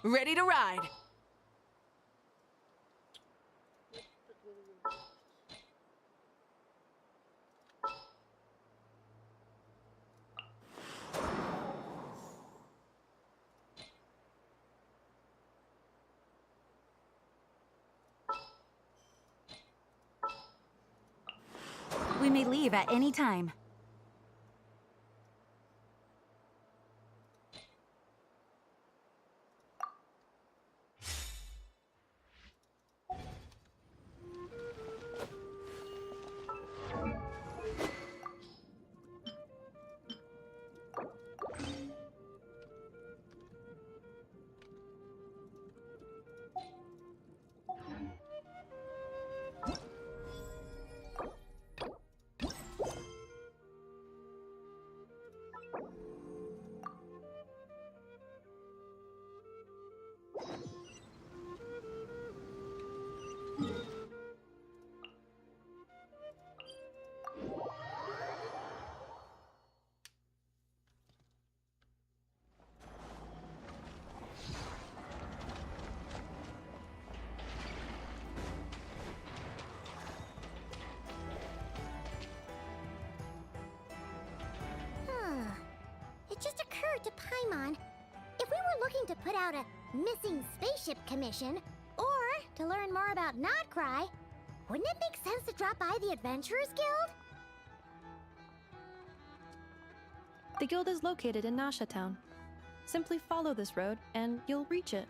Ready to ride. We may leave at any time. It just occurred to Paimon, if we were looking to put out a missing spaceship commission, or to learn more about Notcry, wouldn't it make sense to drop by the Adventurers Guild? The guild is located in Nasha Town. Simply follow this road and you'll reach it.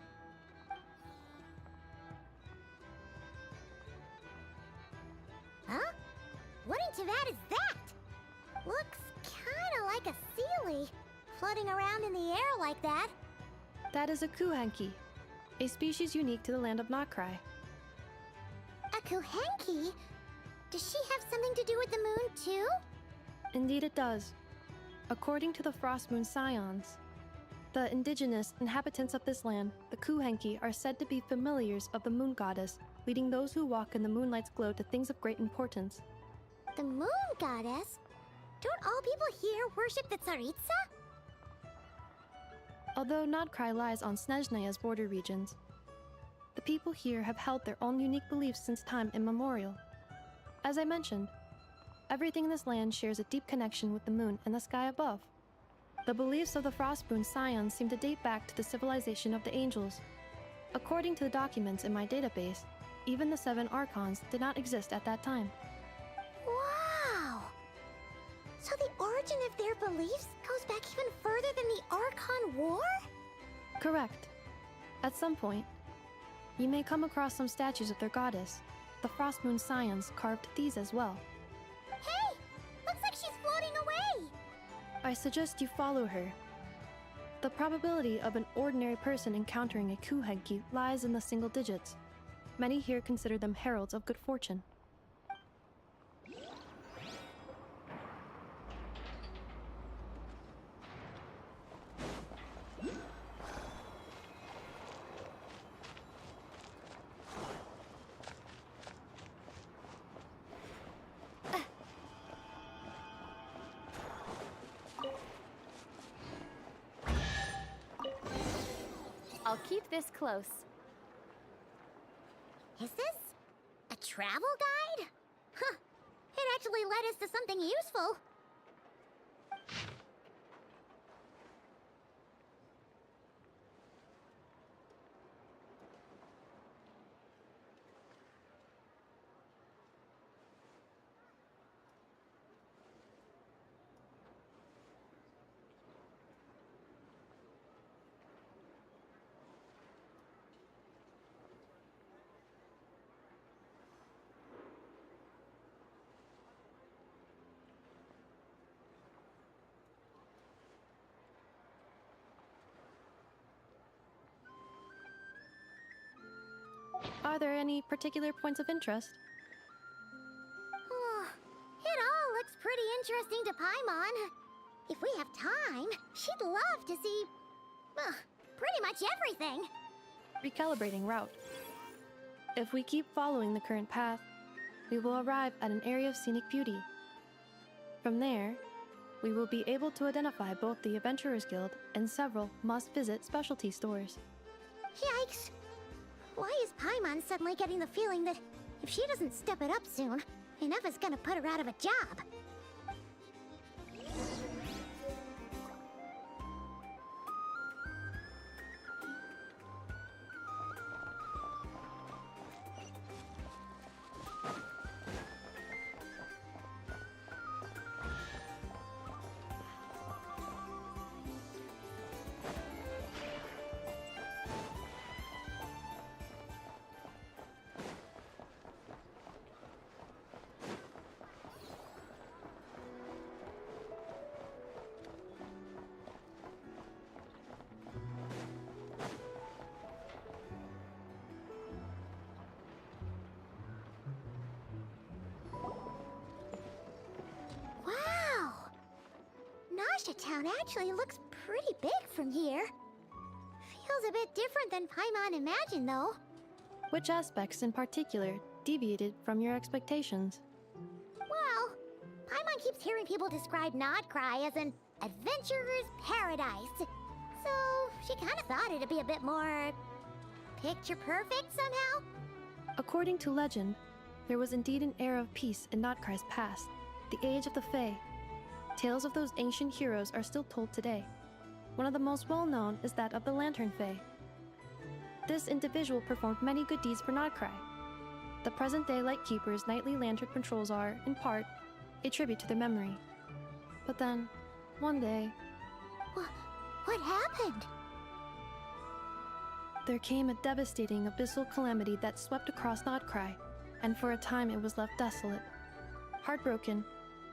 Huh? What in Teyvat is that? Looks kinda like a Seelie, floating around in the air like that. That is a Kuhenki, a species unique to the land of Notcry. A Kuhenki? Does she have something to do with the moon, too? Indeed it does. According to the Frost Moon Scions, the indigenous inhabitants of this land, the Kuhenki, are said to be familiars of the moon goddess, leading those who walk in the moonlight's glow to things of great importance. The moon goddess? Don't all people here worship the Tsaritsa? Although Notcry lies on Snezhneya's border regions, the people here have held their own unique beliefs since time immemorial. As I mentioned, everything in this land shares a deep connection with the moon and the sky above. The beliefs of the Frostmoon Scions seem to date back to the civilization of the angels. According to the documents in my database, even the 7 Archons did not exist at that time. Wow! So the origin of their beliefs goes back even further than the Archon War? Correct. At some point, you may come across some statues of their goddess. The Frostmoon Scions carved these as well. Hey! Looks like she's floating away! I suggest you follow her. The probability of an ordinary person encountering a Kuhenki lies in the single digits. Many here consider them heralds of good fortune. I'll keep this close. Is this a travel guide? Huh. It actually led us to something useful. Are there any particular points of interest? It all looks pretty interesting to Paimon. If we have time, she'd love to see... pretty much everything. Recalibrating route. If we keep following the current path, we will arrive at an area of scenic beauty. From there, we will be able to identify both the Adventurers Guild and several must-visit specialty stores. Yikes. Why is Paimon suddenly getting the feeling that if she doesn't step it up soon, Ineva's gonna put her out of a job? Wow! Nasha Town actually looks pretty big from here. Feels a bit different than Paimon imagined, though. Which aspects in particular deviated from your expectations? Well, Paimon keeps hearing people describe Nodcry as an adventurer's paradise. So, she kind of thought it'd be a bit more picture perfect somehow. According to legend, there was indeed an era of peace in Notcry's past, the Age of the Fae. Tales of those ancient heroes are still told today. One of the most well-known is that of the Lantern Fae. This individual performed many good deeds for Notcry. The present-day Lightkeeper's nightly lantern patrols are, in part, a tribute to their memory. But then, one day, What happened? there came a devastating abyssal calamity that swept across Notcry, and for a time it was left desolate. Heartbroken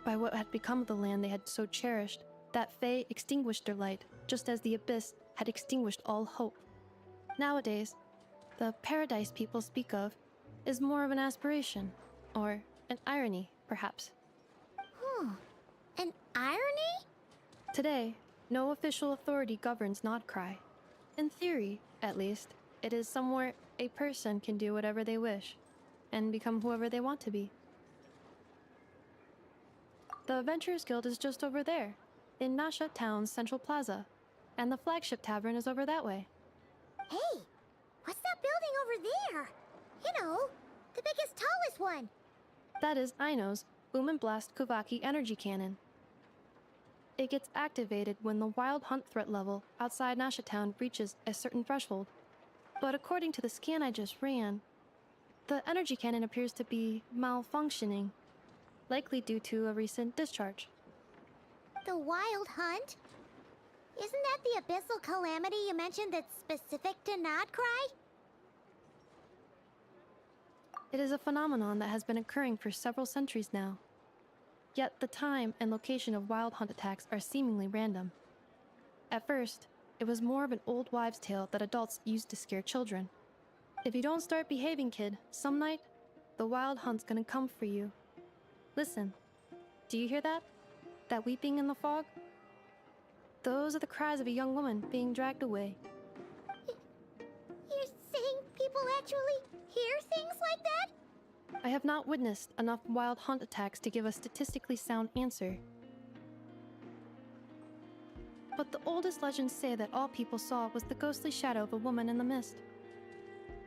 by what had become of the land they had so cherished, that Fae extinguished their light, just as the abyss had extinguished all hope. Nowadays, the paradise people speak of is more of an aspiration, or an irony, perhaps. An irony? Today, no official authority governs Notcry. In theory, at least, it is somewhere a person can do whatever they wish, and become whoever they want to be. The Adventurers Guild is just over there, in Nasha Town's Central Plaza, and the flagship tavern is over that way. Hey, what's that building over there? You know, the biggest, tallest one. That is Aino's Boom and Blast Kuvaki energy cannon. It gets activated when the wild hunt threat level outside Nasha Town reaches a certain threshold. But according to the scan I just ran, the energy cannon appears to be malfunctioning, likely due to a recent discharge. The Wild Hunt? Isn't that the abyssal calamity you mentioned that's specific to Nodcry? It is a phenomenon that has been occurring for several centuries now. Yet the time and location of wild hunt attacks are seemingly random. At first, it was more of an old wives' tale that adults used to scare children. If you don't start behaving, kid, some night, the wild hunt's gonna come for you. Listen, do you hear that? That weeping in the fog? Those are the cries of a young woman being dragged away. You're saying people actually hear things like that? I have not witnessed enough wild hunt attacks to give a statistically sound answer. But the oldest legends say that all people saw was the ghostly shadow of a woman in the mist.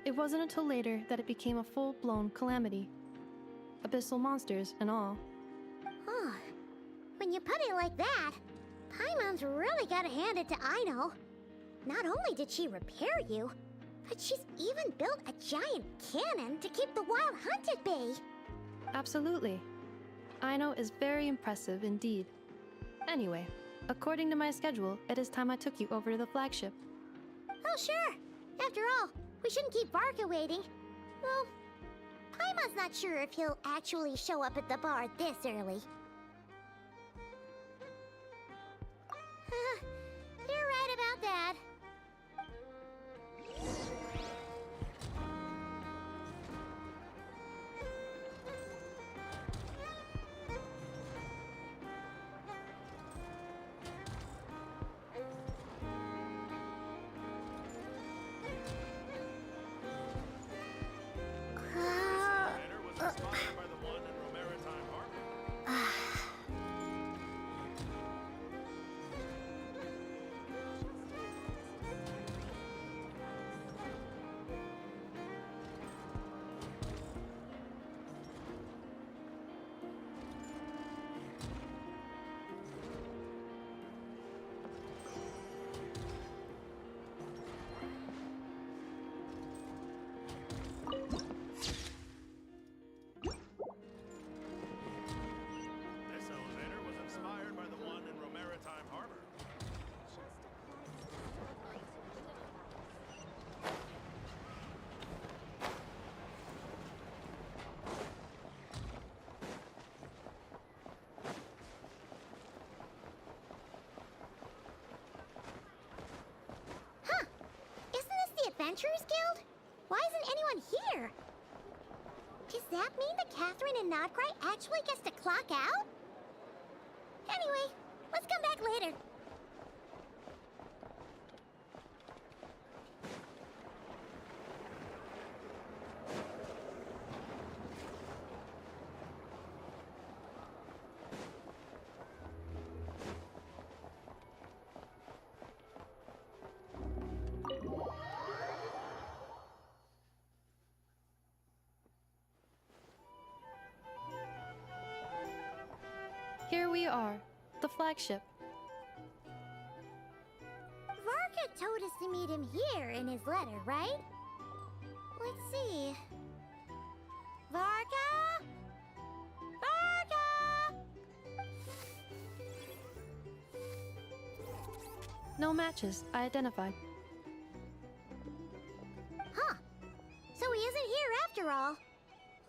It wasn't until later that it became a full-blown calamity. Abyssal monsters and all. Huh. When you put it like that, Paimon's really gotta hand it to Aino. Not only did she repair you, but she's even built a giant cannon to keep the wild hunt at bay. Absolutely. Aino is very impressive indeed. Anyway, according to my schedule, it is time I took you over to the flagship. Oh, sure. After all, we shouldn't keep Barca waiting. Well, Paimon's not sure if he'll actually show up at the bar this early. You're right about that. Was inspired by the one in Romaritime Harbor. here. Does that mean that Catherine and Nodcry actually gets to clock out? Anyway, let's come back later. Here we are, the flagship. Varka told us to meet him here in his letter, right? Let's see. Varka? Varka! No matches, I identified. Huh. So he isn't here after all.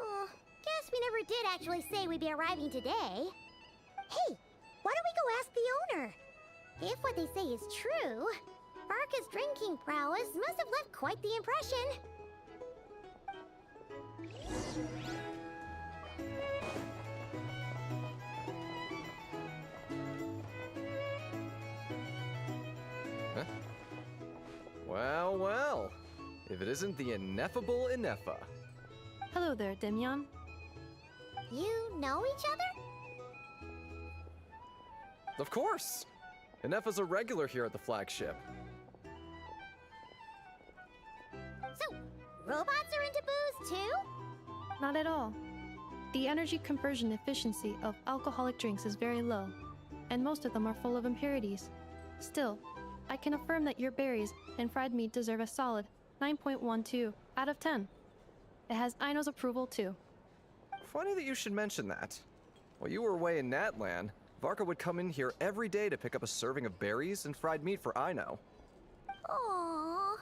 Oh, guess we never did actually say we'd be arriving today. Hey, why don't we go ask the owner? If what they say is true, Varka's drinking prowess must have left quite the impression. Huh? Well, well. If it isn't the ineffable Ineffa. Hello there, Demyon. You know each other? Of course! Ineffa's a regular here at the flagship. So, robots are into booze too? Not at all. The energy conversion efficiency of alcoholic drinks is very low, and most of them are full of impurities. Still, I can affirm that your berries and fried meat deserve a solid 9.12 out of 10. It has Aino's approval too. Funny that you should mention that. While you were away in Natlan, Varka would come in here every day to pick up a serving of berries and fried meat for Aino. Aww.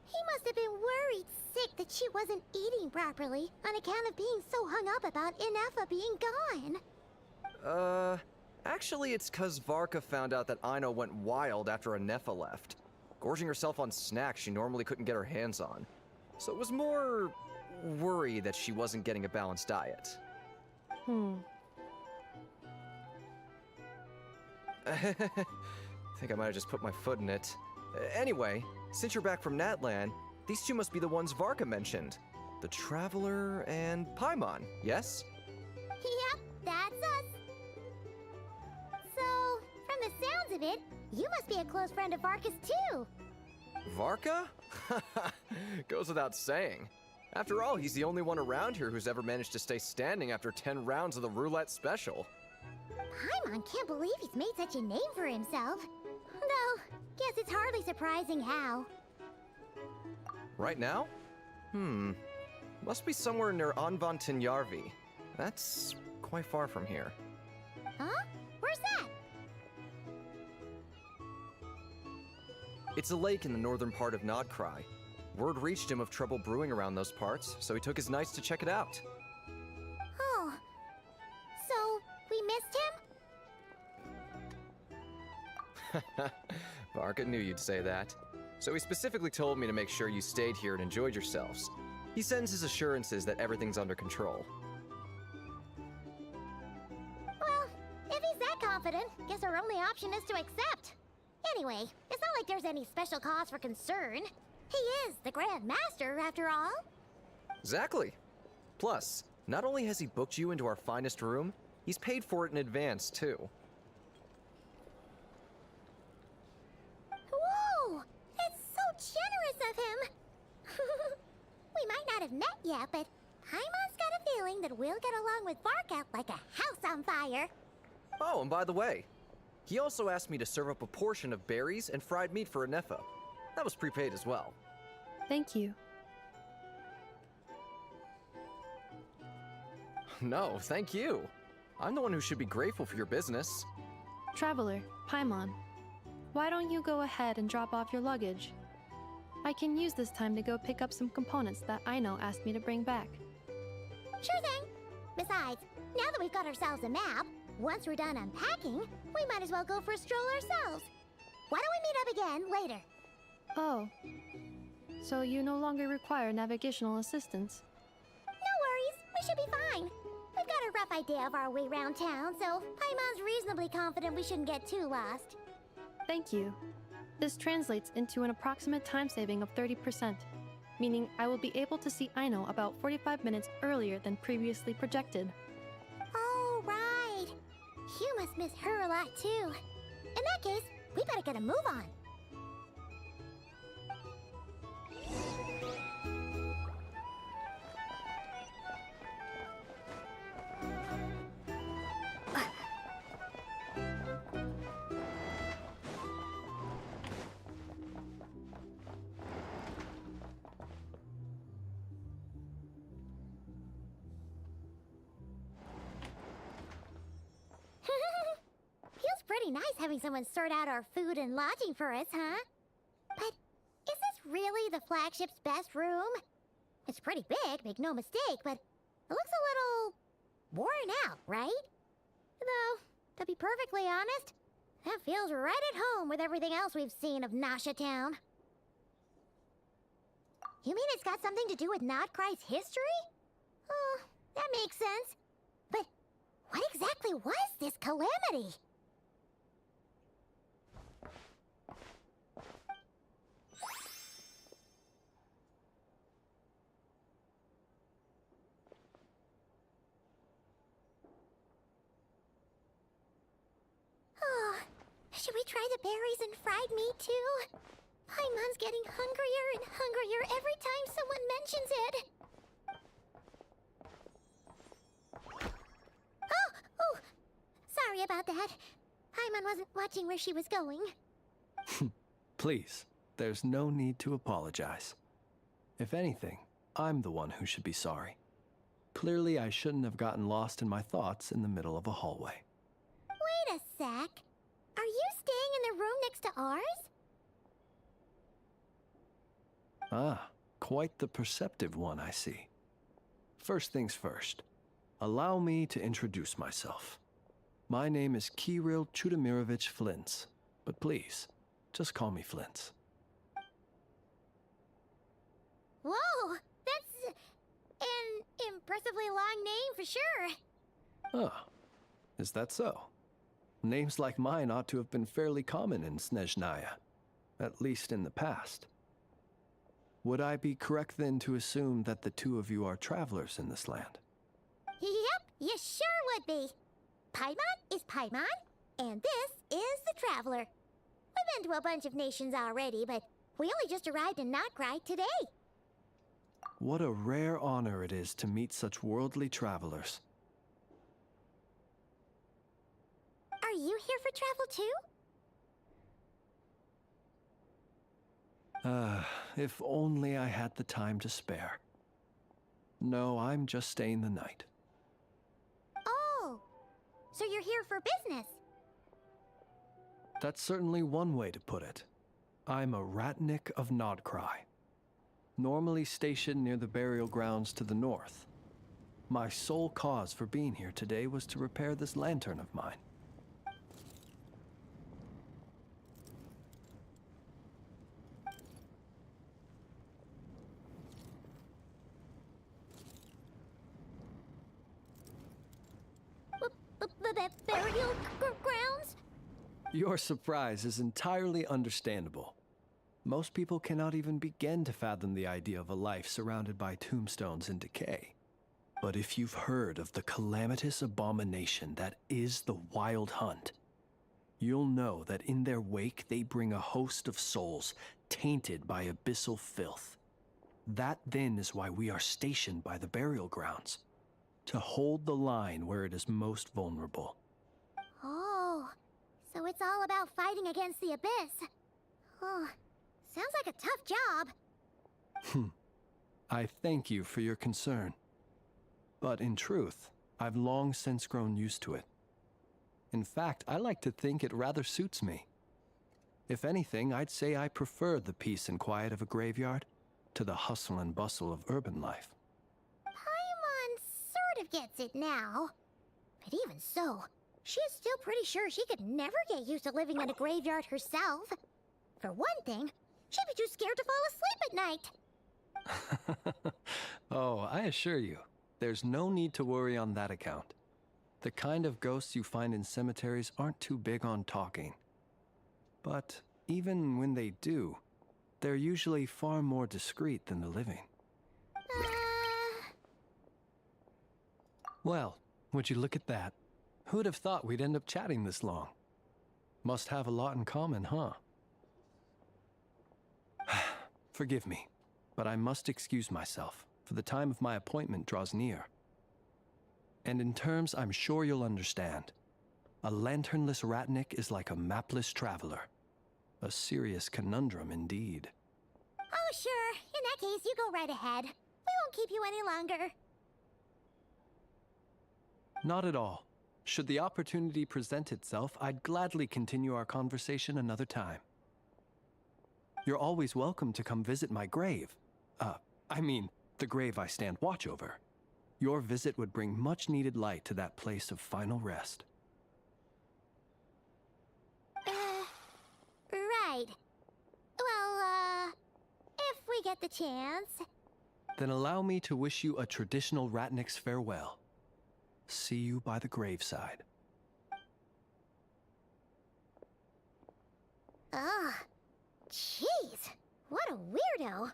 He must have been worried sick that she wasn't eating properly on account of being so hung up about Ineffa being gone. Actually it's 'cause Varka found out that Aino went wild after Ineffa left, gorging herself on snacks she normally couldn't get her hands on. So it was more worry that she wasn't getting a balanced diet. I think I might have just put my foot in it. Anyway, since you're back from Natlan, these two must be the ones Varka mentioned. The Traveler and Paimon, yes? Yep, that's us. So, from the sounds of it, you must be a close friend of Varka's too. Varka? Goes without saying. After all, he's the only one around here who's ever managed to stay standing after 10 rounds of the roulette special. Paimon can't believe he's made such a name for himself. Though, guess it's hardly surprising how. Right now? Must be somewhere near Anvantinyarvi. That's quite far from here. Huh? Where's that? It's a lake in the northern part of Nodcry. Word reached him of trouble brewing around those parts, so he took his knights to check it out. Oh. So, we missed him? Varka knew you'd say that. So he specifically told me to make sure you stayed here and enjoyed yourselves. He sends his assurances that everything's under control. Well, if he's that confident, guess our only option is to accept. Anyway, it's not like there's any special cause for concern. He is the Grand Master, after all. Exactly. Plus, not only has he booked you into our finest room, he's paid for it in advance, too. Whoa! It's so generous of him! We might not have met yet, but Paimon's got a feeling that we'll get along with Varka like a house on fire. Oh, and by the way, he also asked me to serve up a portion of berries and fried meat for Ineffa. That was prepaid as well. Thank you. No, thank you. I'm the one who should be grateful for your business. Traveler, Paimon, why don't you go ahead and drop off your luggage? I can use this time to go pick up some components that Aino asked me to bring back. Sure thing. Besides, now that we've got ourselves a map, once we're done unpacking, we might as well go for a stroll ourselves. Why don't we meet up again later? Oh. So you no longer require navigational assistance? We should be fine. We've got a rough idea of our way around town, so Paimon's reasonably confident we shouldn't get too lost. Thank you. This translates into an approximate time saving of 30%, meaning I will be able to see Aino about 45 minutes earlier than previously projected. Oh, right. You must miss her a lot, too. In that case, we better get a move on. Feels pretty nice having someone sort out our food and lodging for us, huh? But is this really the flagship's best room? It's pretty big, make no mistake, but it looks a little worn out, right? Though, to be perfectly honest, that feels right at home with everything else we've seen of Nasha Town. You mean it's got something to do with Nodcry's history? Oh, that makes sense. But what exactly was this calamity? Oh, should we try the berries and fried meat too? Paimon's getting hungrier and hungrier every time someone mentions it. Oh, sorry about that. Paimon wasn't watching where she was going. Please, there's no need to apologize. If anything, I'm the one who should be sorry. Clearly, I shouldn't have gotten lost in my thoughts in the middle of a hallway. Wait a sec. Are you staying in the room next to ours? Ah, quite the perceptive one, I see. First things first, allow me to introduce myself. My name is Kirill Chudamirovich Flintz, but please, just call me Flintz. Whoa, that's an impressively long name for sure. Ah, is that so? Names like mine ought to have been fairly common in Snezhnaya, at least in the past. Would I be correct then to assume that the two of you are travelers in this land? Yep, you sure would be. Paimon is Paimon, and this is the Traveler. We've been to a bunch of nations already, but we only just arrived in Nodcry today. What a rare honor it is to meet such worldly travelers. Are you here for travel too? If only I had the time to spare. No, I'm just staying the night. Oh, so you're here for business? That's certainly one way to put it. I'm a Ratnik of Nodcry, normally stationed near the burial grounds to the north. My sole cause for being here today was to repair this lantern of mine. Burial grounds? Your surprise is entirely understandable. Most people cannot even begin to fathom the idea of a life surrounded by tombstones and decay. But if you've heard of the calamitous abomination that is the Wild Hunt, you'll know that in their wake they bring a host of souls tainted by abyssal filth. That then is why we are stationed by the burial grounds, to hold the line where it is most vulnerable. Oh, so it's all about fighting against the abyss. Oh, sounds like a tough job. I thank you for your concern. But in truth, I've long since grown used to it. In fact, I like to think it rather suits me. If anything, I'd say I prefer the peace and quiet of a graveyard to the hustle and bustle of urban life. Paimon sort of gets it now. But even so, she's still pretty sure she could never get used to living in a graveyard herself. For one thing, she'd be too scared to fall asleep at night. Oh, I assure you, There's no need to worry on that account. The kind of ghosts you find in cemeteries aren't too big on talking. But even when they do, they're usually far more discreet than the living. Well, would you look at that? Who'd have thought we'd end up chatting this long? Must have a lot in common, huh? Forgive me, but I must excuse myself, for the time of my appointment draws near. And in terms I'm sure you'll understand, a lanternless Ratnik is like a mapless traveler. A serious conundrum indeed. Oh, sure. In that case, you go right ahead. We won't keep you any longer. Not at all. Should the opportunity present itself, I'd gladly continue our conversation another time. You're always welcome to come visit my grave. I mean, the grave I stand watch over. Your visit would bring much-needed light to that place of final rest. Right. Well, if we get the chance. Then allow me to wish you a traditional Ratnik's farewell. See you by the graveside. Ugh. Jeez. What a weirdo.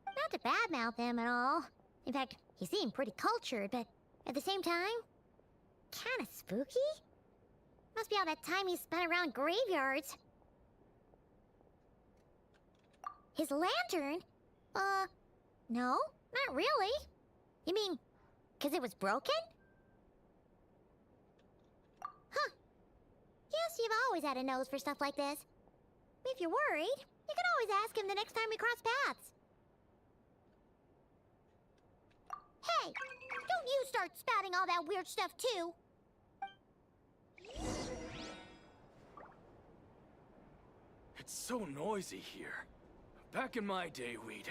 Not to badmouth him at all. In fact, he seemed pretty cultured, but at the same time, kinda spooky? Must be all that time he spent around graveyards. His lantern? No, not really. You mean, 'cause it was broken? Huh. Guess you've always had a nose for stuff like this. If you're worried, you can always ask him the next time we cross paths. Hey, don't you start spouting all that weird stuff too. It's so noisy here. Back in my day, we'd...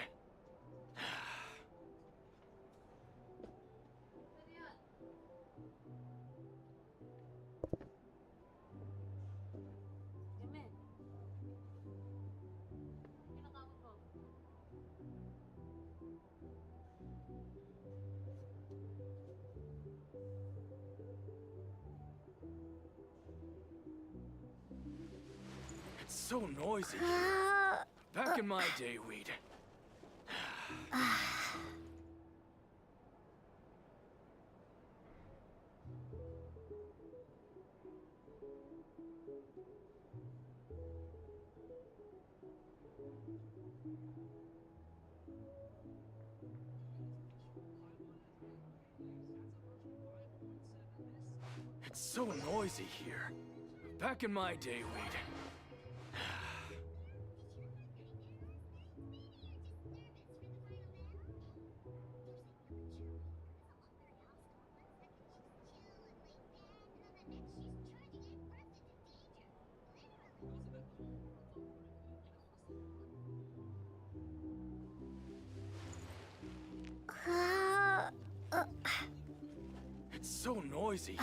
It's so noisy here. Back in my day, we'd... It's so noisy here. Back in my day, we'd... It's so noisy here.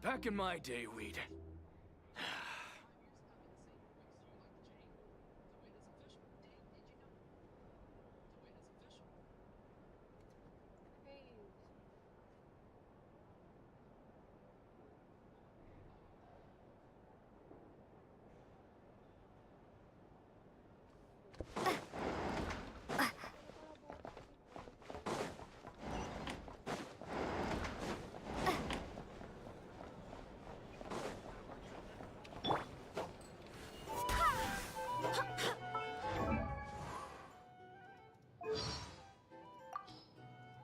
Back in my day, we'd...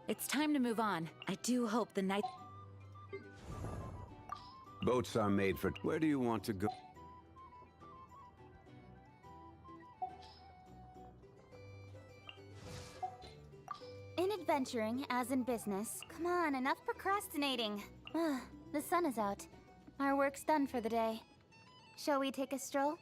It's time to move on. I do hope the night. Boats are made for... Where do you want to go? In adventuring, as in business, come on, enough procrastinating. The sun is out. Our work's done for the day. Shall we take a stroll?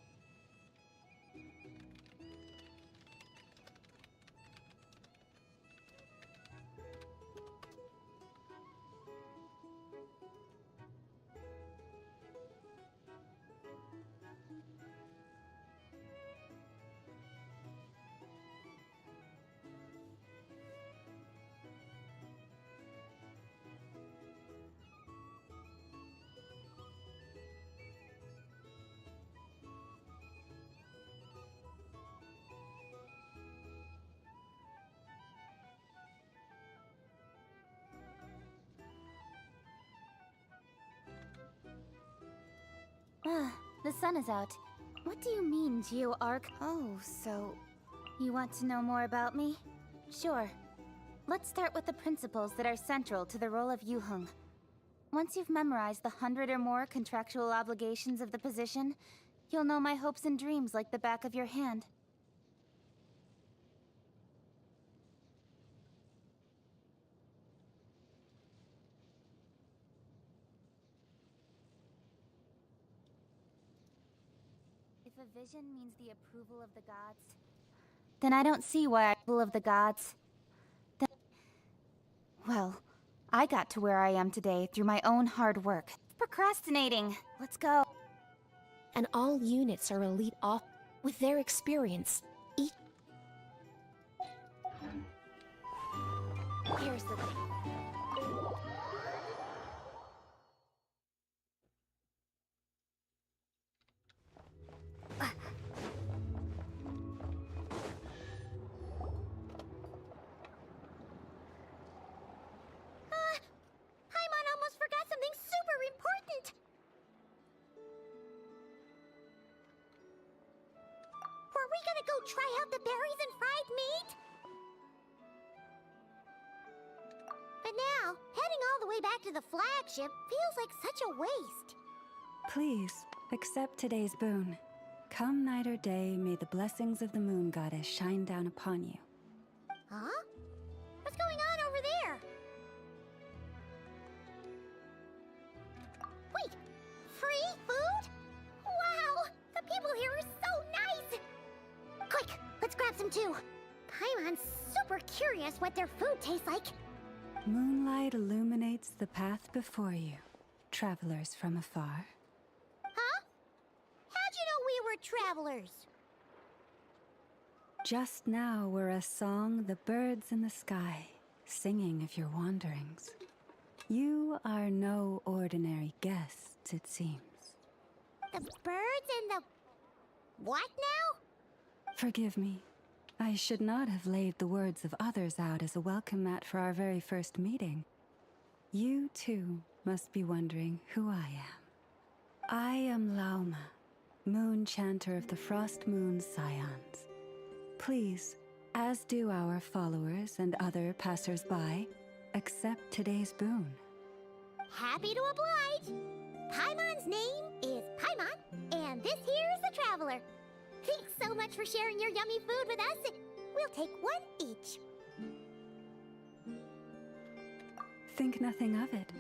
The sun is out. What do you mean, GeoArc? Oh, so... You want to know more about me? Sure. Let's start with the principles that are central to the role of Yuheng. Once you've memorized the 100 or more contractual obligations of the position, you'll know my hopes and dreams like the back of your hand. If a vision means the approval of the gods, then I don't see why approval of the gods. Well, I got to where I am today through my own hard work. Procrastinating. Let's go. And all units are elite off with their experience. Here's the thing. Paimon almost forgot something super important! Were we gonna go try out the berries and fried meat? But now, heading all the way back to the flagship feels like such a waste. Please, accept today's boon. Come night or day, may the blessings of the moon goddess shine down upon you. Huh? What's going on over there? Wait! Free food? Wow! The people here are so nice! Quick! Let's grab some too! Paimon's super curious what their food tastes like. Moonlight illuminates the path before you, travelers from afar. Huh? How'd you know we were travelers? Just now were a song the birds in the sky, singing of your wanderings. You are no ordinary guests, it seems. The birds and the... what now? Forgive me. I should not have laid the words of others out as a welcome mat for our very first meeting. You, too, must be wondering who I am. I am Lauma, Moon Chanter of the Frost Moon Scions. Please, as do our followers and other passers-by, accept today's boon. Happy to oblige! Paimon's name is Paimon, and this here's the Traveler. Thanks so much for sharing your yummy food with us. We'll take one each. Think nothing of it.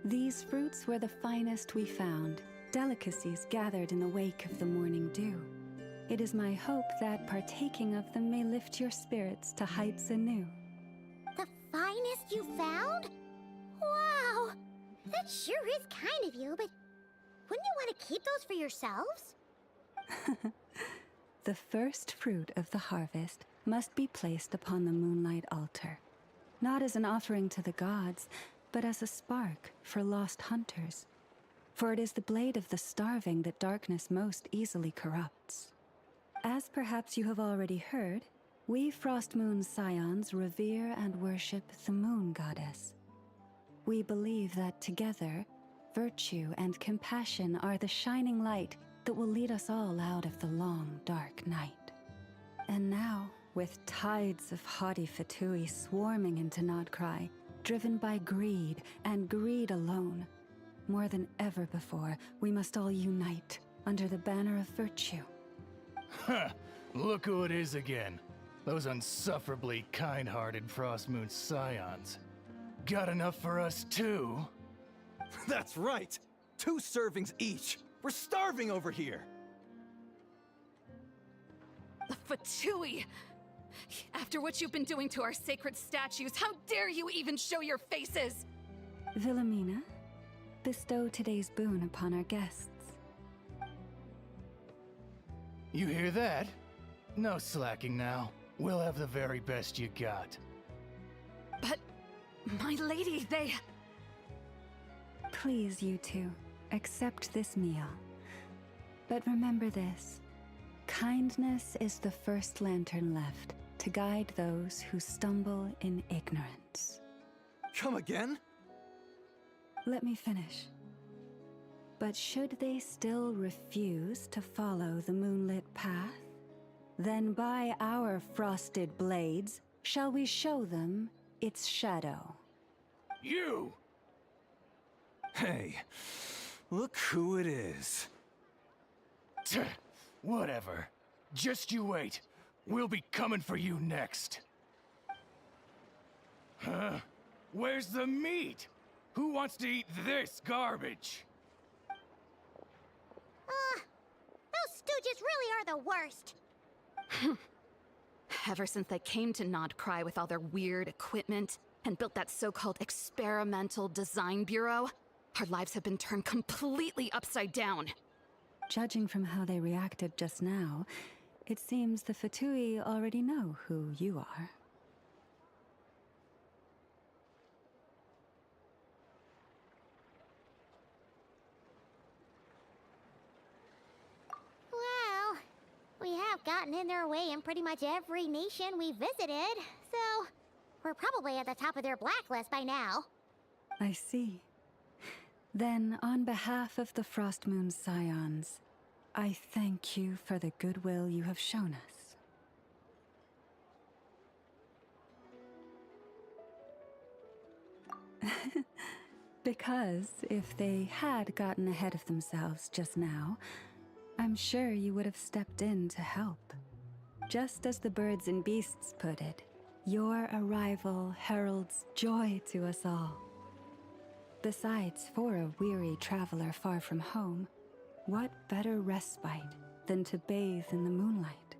These fruits were the finest we found, delicacies gathered in the wake of the morning dew. It is my hope that partaking of them may lift your spirits to heights anew. The finest you found? Wow! That sure is kind of you, but wouldn't you want to keep those for yourselves? The first fruit of the harvest must be placed upon the moonlight altar, not as an offering to the gods, but as a spark for lost hunters. For it is the blade of the starving that darkness most easily corrupts. As perhaps you have already heard, we Frost Moon Scions revere and worship the moon goddess. We believe that together, virtue and compassion are the shining light that will lead us all out of the long, dark night. And now, with tides of haughty Fatui swarming into Notcry, driven by greed, and greed alone, more than ever before, we must all unite under the banner of virtue. Huh, look who it is again. Those unsufferably kind-hearted Frost Moon Scions. Got enough for us too? That's right! 2 servings each! We're starving over here! Fatui! After what you've been doing to our sacred statues, how dare you even show your faces? Wilhelmina, bestow today's boon upon our guests. You hear that? No slacking now. We'll have the very best you got. But, my lady, they... Please, you two, accept this meal. But remember this. Kindness is the first lantern left to guide those who stumble in ignorance. Come again? Let me finish. But should they still refuse to follow the moonlit path, then by our frosted blades shall we show them its shadow. You! Hey, look who it is. Tch, whatever. Just you wait. We'll be coming for you next. Huh? Where's the meat? Who wants to eat this garbage? Those stooges really are the worst. Ever since they came to Nodcry with all their weird equipment and built that so-called experimental design bureau, our lives have been turned completely upside down. Judging from how they reacted just now, it seems the Fatui already know who you are. Well, we have gotten in their way in pretty much every nation we visited, so we're probably at the top of their blacklist by now. I see. Then, on behalf of the Frostmoon Scions, I thank you for the goodwill you have shown us. Because if they had gotten ahead of themselves just now, I'm sure you would have stepped in to help. Just as the birds and beasts put it, your arrival heralds joy to us all. Besides, for a weary traveler far from home, what better respite than to bathe in the moonlight?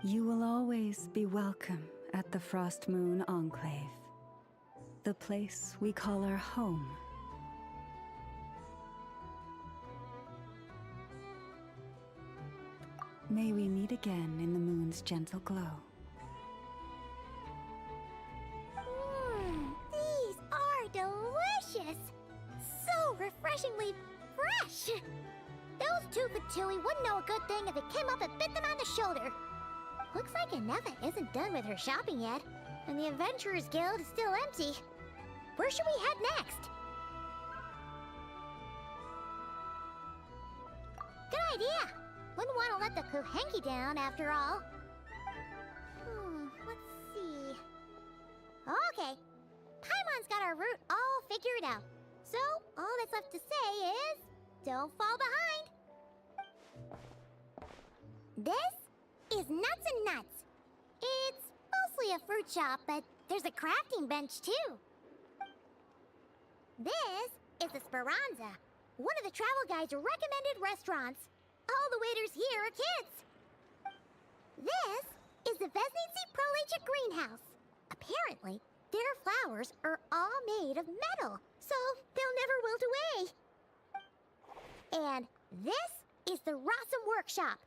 You will always be welcome at the Frostmoon Enclave, the place we call our home. May we meet again in the moon's gentle glow. These are delicious! So refreshingly fresh! Those two Fatui wouldn't know a good thing if it came up and bit them on the shoulder. Looks like Anefa isn't done with her shopping yet, and the Adventurers Guild is still empty. Where should we head next? Good idea! Wouldn't want to let the Kuhenki down, after all. Let's see... Okay. Paimon's got our route all figured out. So, all that's left to say is... don't fall behind! This is Nuts and Nuts. It's mostly a fruit shop, but there's a crafting bench, too. This is the Speranza, one of the travel guide's recommended restaurants. All the waiters here are kids. This is the Vesnitsi Prolicha greenhouse. Apparently, their flowers are all made of metal, so they'll never wilt away. And this is the Rossum Workshop.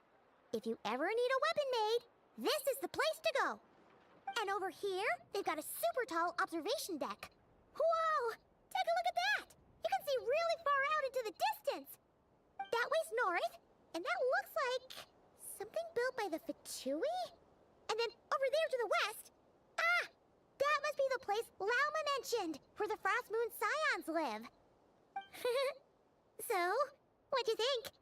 If you ever need a weapon made, this is the place to go. And over here, they've got a super tall observation deck. Whoa! Take a look at that! You can see really far out into the distance. That way's north, and that looks like something built by the Fatui? And then over there to the west, that must be the place Lauma mentioned, where the Frostmoon Scions live. So, what'd you think?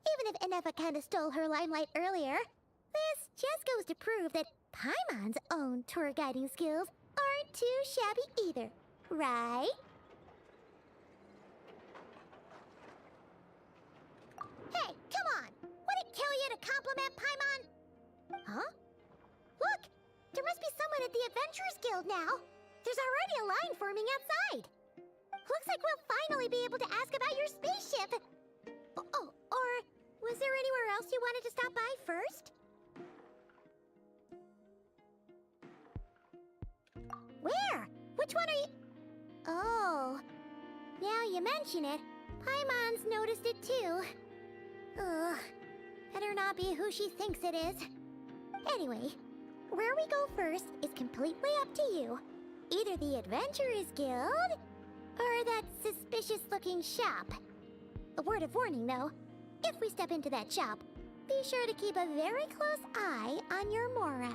Even if Anefa kinda stole her limelight earlier, this just goes to prove that Paimon's own tour guiding skills aren't too shabby either, right? Hey, come on! Would it kill you to compliment Paimon? Huh? Look! There must be someone at the Adventurers Guild now! There's already a line forming outside! Looks like we'll finally be able to ask about your spaceship! Oh, or was there anywhere else you wanted to stop by first? Where? Which one are you... Oh... Now you mention it, Paimon's noticed it too. Ugh, better not be who she thinks it is. Anyway, where we go first is completely up to you. Either the Adventurers Guild, or that suspicious-looking shop. A word of warning, though. If we step into that shop, be sure to keep a very close eye on your Mora.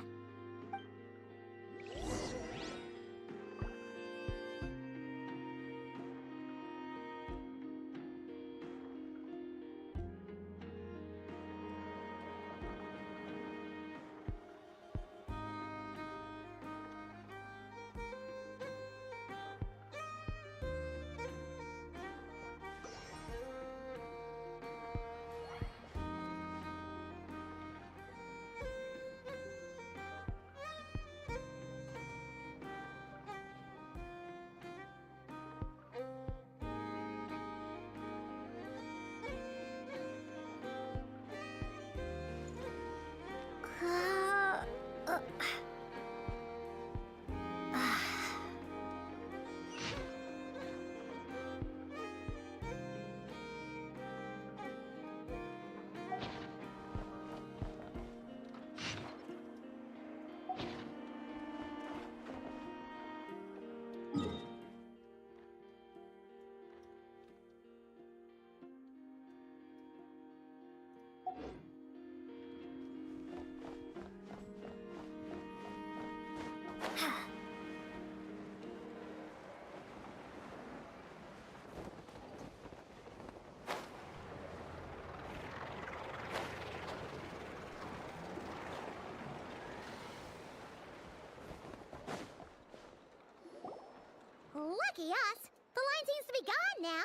Lucky us! The line seems to be gone now.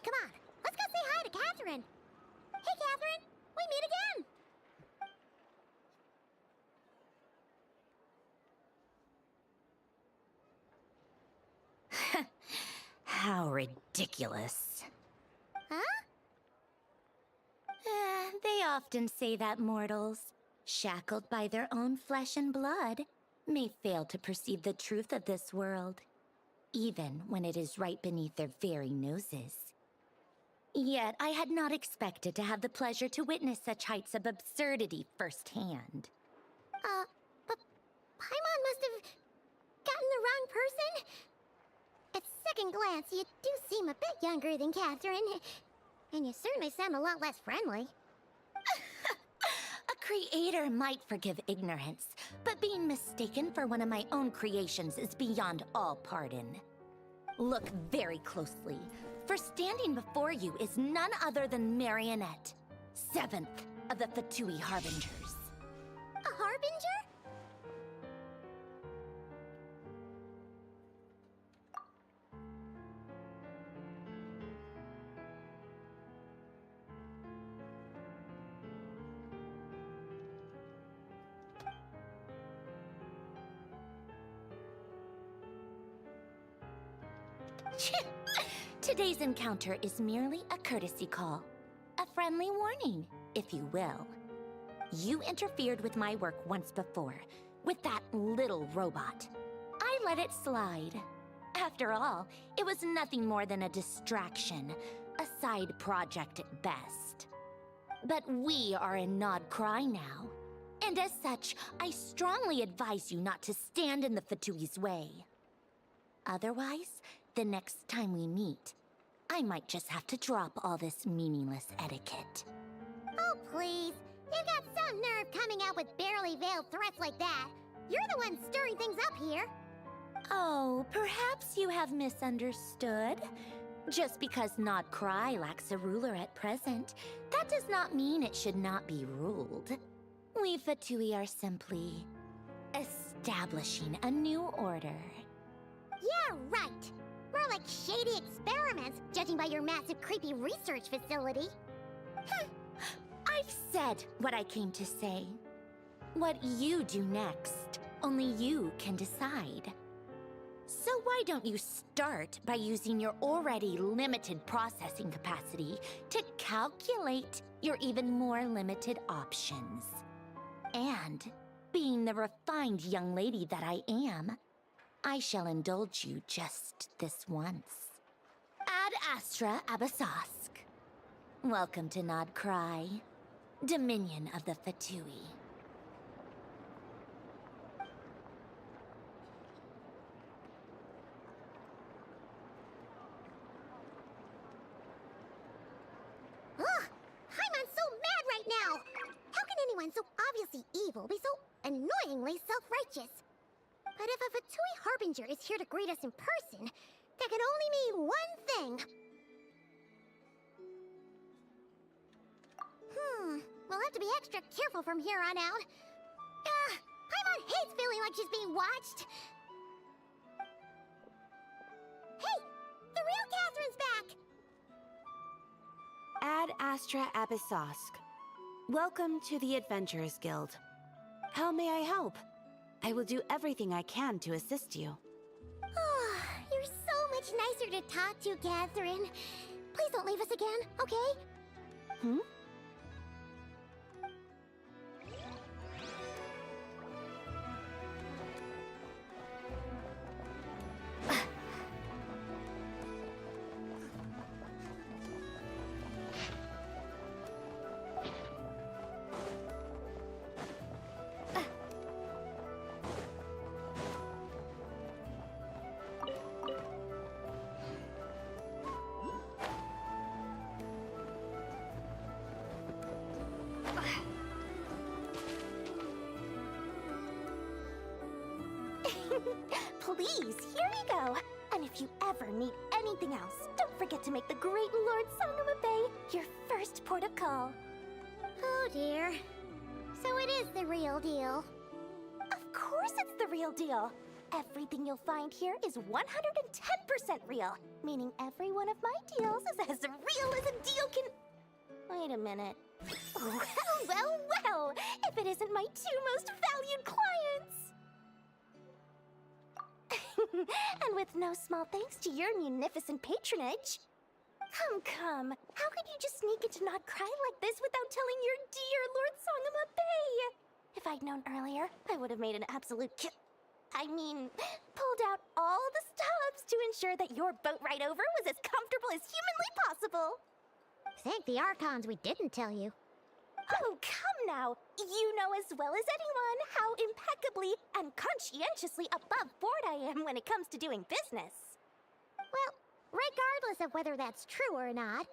Come on, let's go say hi to Catherine. Hey, Catherine, we meet again. How ridiculous. Huh? They often say that mortals, shackled by their own flesh and blood, may fail to perceive the truth of this world, even when it is right beneath their very noses. Yet I had not expected to have the pleasure to witness such heights of absurdity firsthand. But Paimon must have gotten the wrong person? At second glance, you do seem a bit younger than Catherine. And you certainly sound a lot less friendly. A creator might forgive ignorance, but being mistaken for one of my own creations is beyond all pardon. Look very closely, for standing before you is none other than Marionette, 7th of the Fatui Harbingers. A harbinger? Today's encounter is merely a courtesy call. A friendly warning, if you will. You interfered with my work once before, with that little robot. I let it slide. After all, it was nothing more than a distraction, a side project at best. But we are in Nod Cry now, and as such, I strongly advise you not to stand in the Fatui's way. Otherwise, the next time we meet, I might just have to drop all this meaningless etiquette. Oh, please. You've got some nerve coming out with barely veiled threats like that. You're the one stirring things up here. Oh, perhaps you have misunderstood. Just because Nod Cry lacks a ruler at present, that does not mean it should not be ruled. We Fatui are simply establishing a new order. Yeah, right. More like shady experiments, judging by your massive, creepy research facility. I've said what I came to say. What you do next, only you can decide. So why don't you start by using your already limited processing capacity to calculate your even more limited options? And, being the refined young lady that I am, I shall indulge you just this once. Ad Astra Abasask. Welcome to Nod Cry, Dominion of the Fatui. Ugh! Paimon's so mad right now! How can anyone so obviously evil be so annoyingly self-righteous? But if a Fatui Harbinger is here to greet us in person, that can only mean one thing. We'll have to be extra careful from here on out. Paimon hates feeling like she's being watched. Hey! The real Catherine's back! Ad Astra Abyssosque. Welcome to the Adventurers Guild. How may I help? I will do everything I can to assist you. You're so much nicer to talk to, Catherine. Please don't leave us again, okay? Please, here we go. And if you ever need anything else, don't forget to make the great Lord Sangama Bay your first port of call. Oh dear. So it is the real deal. Of course it's the real deal. Everything you'll find here is 110% real, meaning every one of my deals is as real as a deal can... Wait a minute. Well, if it isn't my two most valued clients! And with no small thanks to your munificent patronage. Come, how could you just sneak into Not Cry like this without telling your dear Lord Sangama Bay? If I'd known earlier, I would have made an absolute pulled out all the stops to ensure that your boat ride over was as comfortable as humanly possible. Thank the Archons we didn't tell you. Oh, come now! You know as well as anyone how impeccably and conscientiously above board I am when it comes to doing business. Well, regardless of whether that's true or not,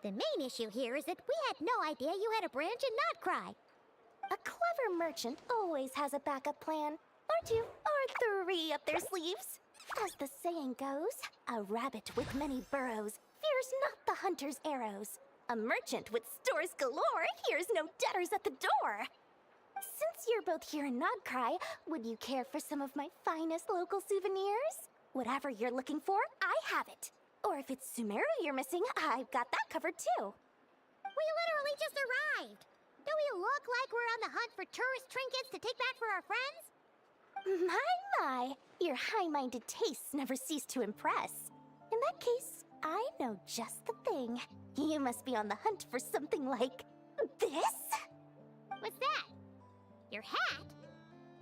the main issue here is that we had no idea you had a branch in Not Cry. A clever merchant always has a backup plan, or two, or three up their sleeves. As the saying goes, a rabbit with many burrows fears not the hunter's arrows. A merchant with stores galore hears no debtors at the door. Since you're both here in Not Cry, would you care for some of my finest local souvenirs? Whatever you're looking for, I have it. Or if it's Sumeru you're missing, I've got that covered too. We literally just arrived. Do we look like we're on the hunt for tourist trinkets to take back for our friends? My, your high-minded tastes never cease to impress. In that case, I know just the thing. You must be on the hunt for something like this? What's that? Your hat?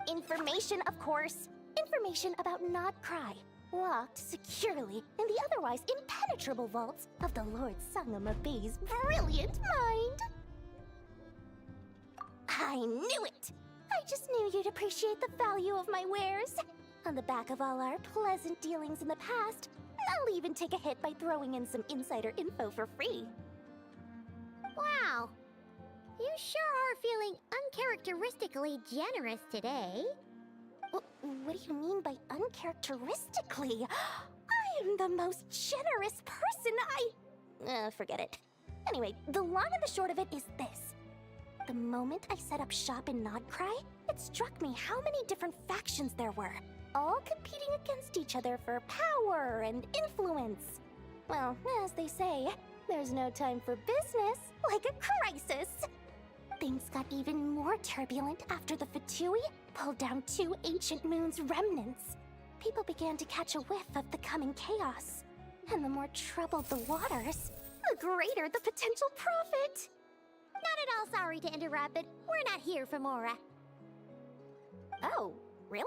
Information, of course. Information about Not Cry, locked securely in the otherwise impenetrable vaults of the Lord Sangama Bay's brilliant mind. I knew it! I just knew you'd appreciate the value of my wares. On the back of all our pleasant dealings in the past, I'll even take a hit by throwing in some insider info for free. Wow. You sure are feeling uncharacteristically generous today. What do you mean by uncharacteristically? I am the most generous person forget it. Anyway, the long and the short of it is this. The moment I set up shop in Not Cry, it struck me how many different factions there were, all competing against each other for power and influence. Well, as they say, there's no time for business like a crisis. Things got even more turbulent after the Fatui pulled down 2 Ancient Moon's remnants. People began to catch a whiff of the coming chaos. And the more troubled the waters, the greater the potential profit. Not at all sorry to interrupt, but we're not here for Mora. Oh, really?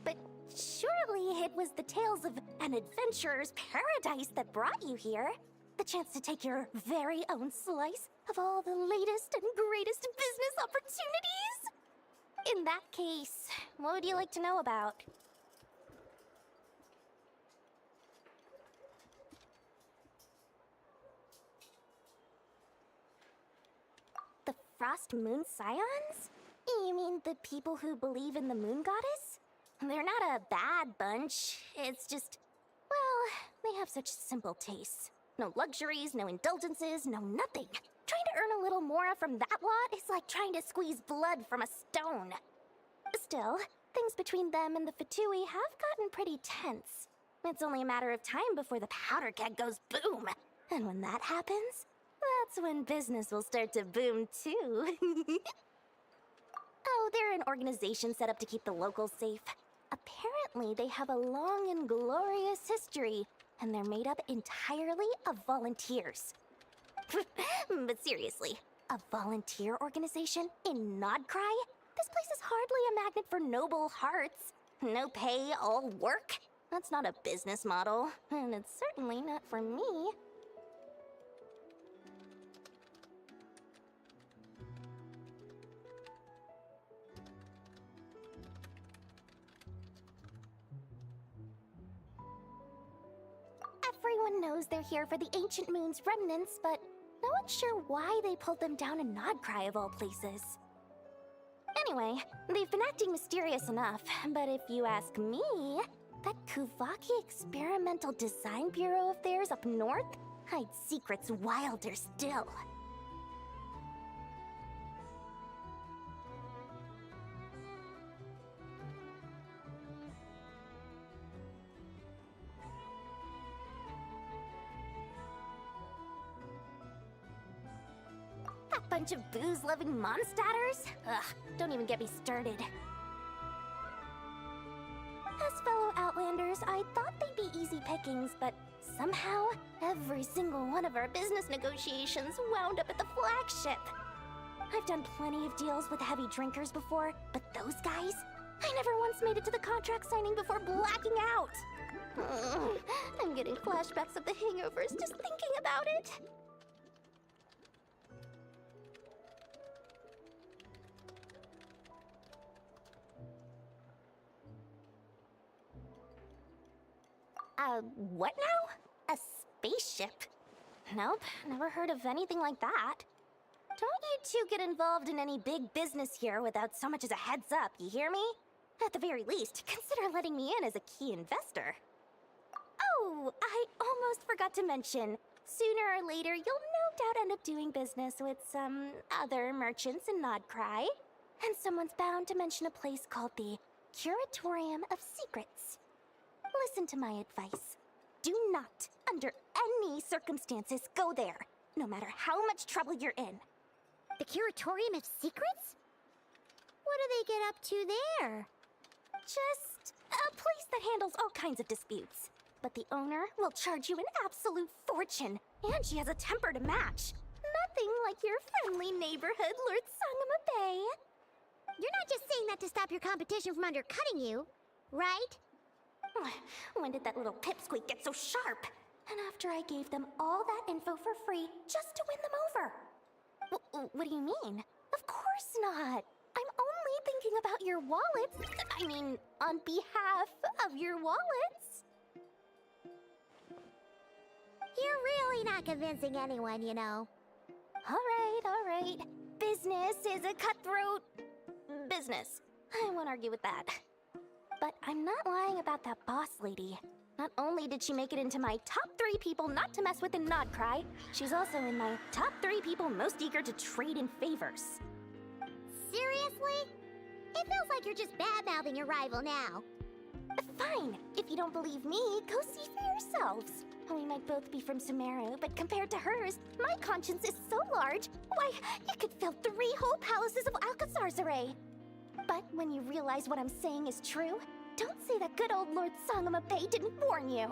But surely it was the tales of an adventurer's paradise that brought you here. The chance to take your very own slice of all the latest and greatest business opportunities? In that case, what would you like to know about? The Frost Moon Scions? You mean the people who believe in the Moon Goddess? They're not a bad bunch. It's just, well, they have such simple tastes. No luxuries, no indulgences, no nothing. Trying to earn a little more from that lot is like trying to squeeze blood from a stone. Still, things between them and the Fatui have gotten pretty tense. It's only a matter of time before the powder keg goes boom. And when that happens, that's when business will start to boom too. Oh, they're an organization set up to keep the locals safe. Apparently, they have a long and glorious history, and they're made up entirely of volunteers. But seriously, a volunteer organization in Not Cry? This place is hardly a magnet for noble hearts. No pay, all work? That's not a business model, and it's certainly not for me. Everyone knows they're here for the Ancient Moon's remnants, but no one's sure why they pulled them down in Not Cry of all places. Anyway, they've been acting mysterious enough, but if you ask me, that Kuvaki Experimental Design Bureau of theirs up north hides secrets wilder still. That bunch of booze-loving monstatters? Ugh, don't even get me started. As fellow Outlanders, I thought they'd be easy pickings, but somehow, every single one of our business negotiations wound up at the flagship. I've done plenty of deals with heavy drinkers before, but those guys? I never once made it to the contract signing before blacking out. I'm getting flashbacks of the hangovers just thinking about it. What now? A spaceship? Nope, never heard of anything like that. Don't you two get involved in any big business here without so much as a heads up, you hear me? At the very least, consider letting me in as a key investor. Oh, I almost forgot to mention. Sooner or later, you'll no doubt end up doing business with some other merchants in Nodcry. And someone's bound to mention a place called the Curatorium of Secrets. Listen to my advice. Do not, under any circumstances, go there, no matter how much trouble you're in. The Curatorium of Secrets? What do they get up to there? Just a place that handles all kinds of disputes. But the owner will charge you an absolute fortune, and she has a temper to match. Nothing like your friendly neighborhood Lord Sangama Bay. You're not just saying that to stop your competition from undercutting you, right? When did that little pipsqueak get so sharp? And after I gave them all that info for free just to win them over. What do you mean? Of course not. I'm only thinking about your wallets. I mean, on behalf of your wallets. You're really not convincing anyone, you know. All right. Business is a cutthroat business. I won't argue with that. But I'm not lying about that boss lady. Not only did she make it into my top 3 people not to mess with in Nodcry, she's also in my top 3 people most eager to trade in favors. Seriously? It feels like you're just bad-mouthing your rival now. Fine. If you don't believe me, go see for yourselves. We might both be from Sumeru, but compared to hers, my conscience is so large, why, you could fill 3 whole palaces of Alcazar's array. But when you realize what I'm saying is true, don't say that good old Lord Sangama Bay didn't warn you.